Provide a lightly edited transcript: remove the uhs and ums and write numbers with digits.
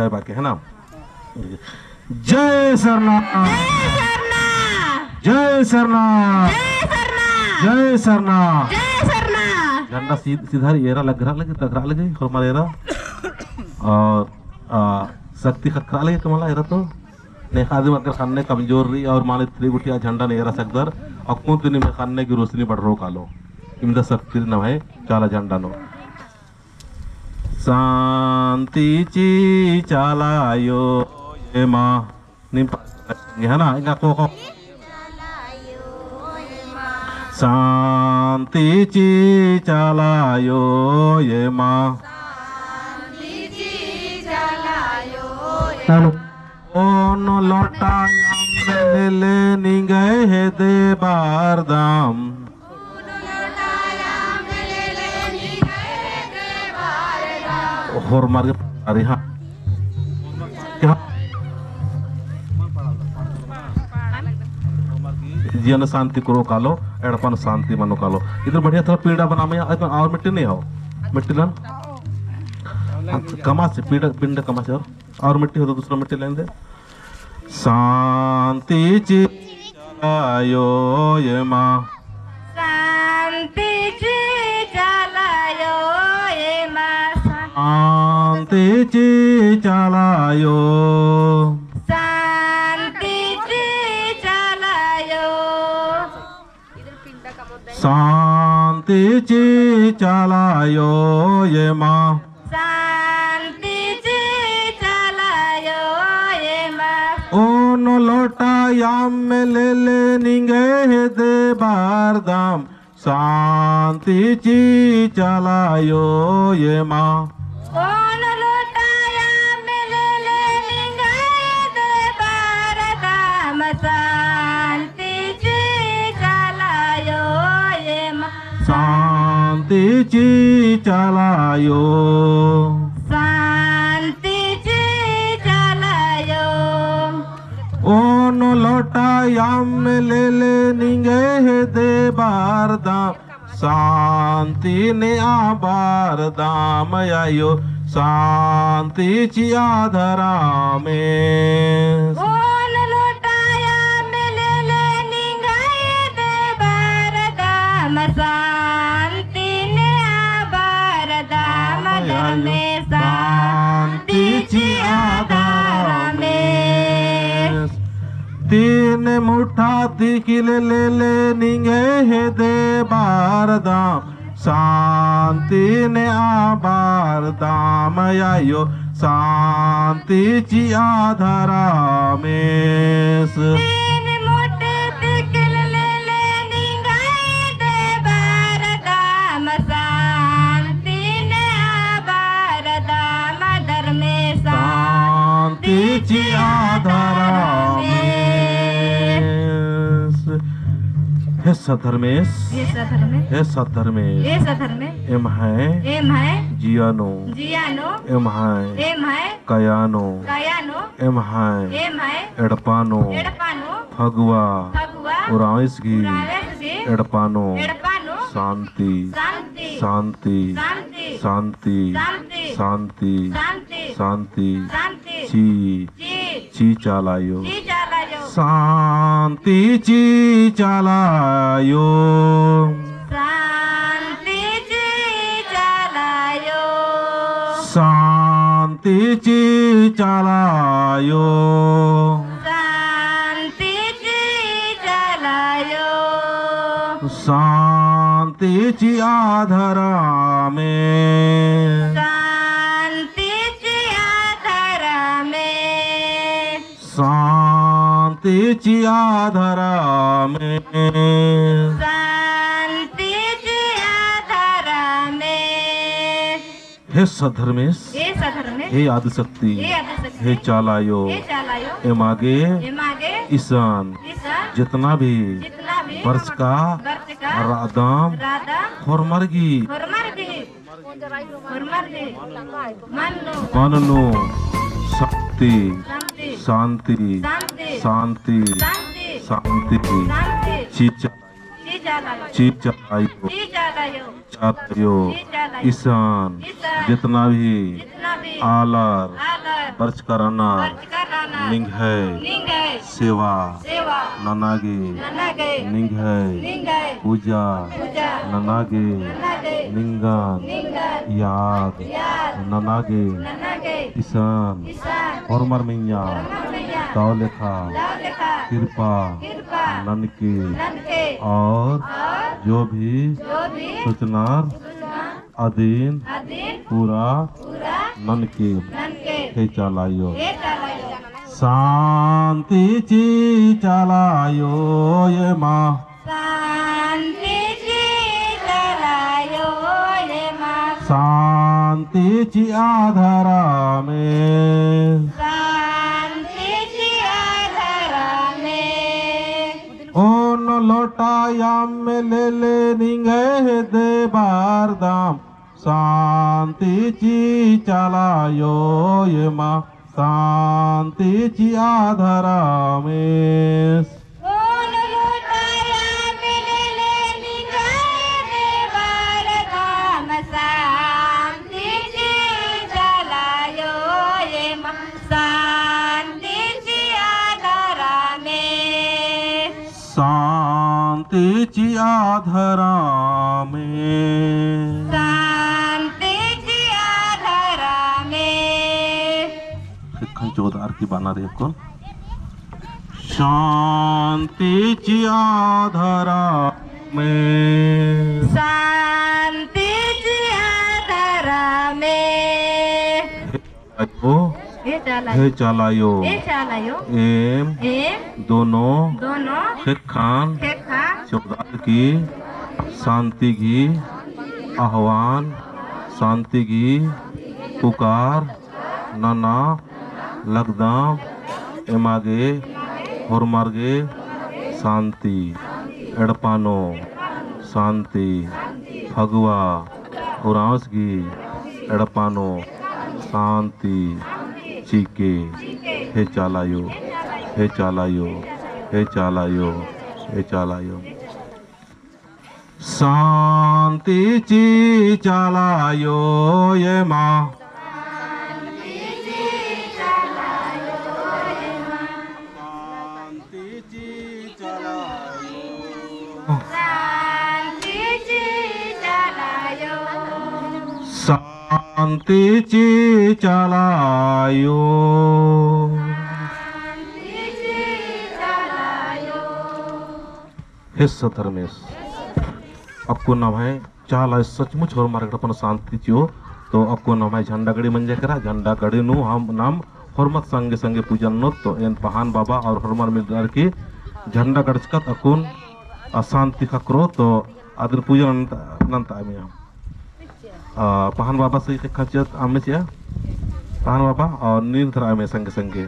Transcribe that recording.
जय बाकी है ना। जय सरनाथ, जय सरनाथ, जय सरनाथ। झंडा सीधा येरा टकरा लगे हमारा येरा और शक्ति खतरा लगे तुम्हारा येरा तो ने खादी मकर खाने कमजोर रही और माने त्री गुटिया झंडा ने येरा सकदर और कौन दिन में खाने की रोशनी बढ़ रो कालो इमदा शक्ति न है चाला झंडा नो शांति ची चालायो ये माँ निम है ना इनका को शांति ची चालायो ये माँ ओन लौटाया ले निगए है दे बारदाम और मार्ग अरे हाँ क्या जीवन शांति करो कालो एडपन शांति मनो कालो इधर बढ़िया थोड़ा पीड़ा बना में और मिट्टी नहीं हो मिट्टी ना कमा से पीड़ा पिंड कमा से और मिट्टी हो तो दूसरा मिट्टी लेने दे शांति चिलायो ये माँ शांति चिलायो ये माँ शांति चिलायो शांति चिलायो ये माँ ओन लौटायाम में ले निगे दे बारदाम शांति ची चलायो ये माँ ओन लौटायाम में ले निगे दे बारदाम शांति ची चलायो ये माँ शांति ची चलायो ओन लौटायाम में ले निगे दे बारदाम शांति ने बारदाम आयो शांति ची आधरा में ओन लौटायाम में ले निगे दे बारदाम शांति ने बारदाम में शांति ची आधरा में तीन मुठा दिखिल ले निगे दे बारदाम शांति ने बारदाम आयो शांति ची आधरा में तीन मुठा दिखिल ले निगे दे बारदाम शांति ने बारदाम दर में शांति ची आधरा में हे सधर्मेश हे सधर्मेश एम है जियानो एम है कयानो एम है एडपानो फगुआ उराइस की एडपानो शांति शांति शांति शांति शांति ची चालायो शांति ची चालायो शांति ची चालायो शांति ची आधरा में शांति ची आधरा में हे सधर्मेश हे आदिशक्ति हे चालायो एम आगे ईशान जितना भी वर्ष का रादाम होरमर्गी माननो शक्ति शांति शांति शांति चीचा चीप चलायो चालायो ईशान जितना भी आलर बर्च कराना निंग है सेवा ननागे निंग है पूजा ननागे निंगन याद ननागे ईशान और मरमिया ताव लेखा कृपा ननके और जो भी सूचना अधीन पूरा ननके हे चलायो शांति ची चलायो ये माँ शांति ची आधारा में ओन लोटाया में ले निंगे दे बार दाम शांति ची चलायो ये माँ शांति ची आधारा में शांति ची आधारा में जोरदार की बना रही कौन शांति ची आधारा में हे चलायो एम दोनों खान चौदार की शांति की आह्वान शांति की पुकार नाना लगदाम एमागे होरमार्गे शांति एड़पानो शांति फगवा उरांसगी एड़पानो शांति चीके हे चलायो हे चलायो हे चलायो हे चलायो शांति ची चलायो ये माँ शांति ची चलायो हे सधर्मेश आपको नाम है चाला सचमुच और मार्ग अपन शांति चियो तो आपको नाम है झंडा गड़ी मंजे करा झंडा गड़ी नु हम नाम हरमत संगे संगे पूजन नो तो एन पहान बाबा और हरमर मिलदार की झंडा गड़चकत अकुन अशांति खकरो तो आदर पूजन नंत आमी पहान बाबा से खचत आमे पहान बाबा और नींद आमे संगे संगे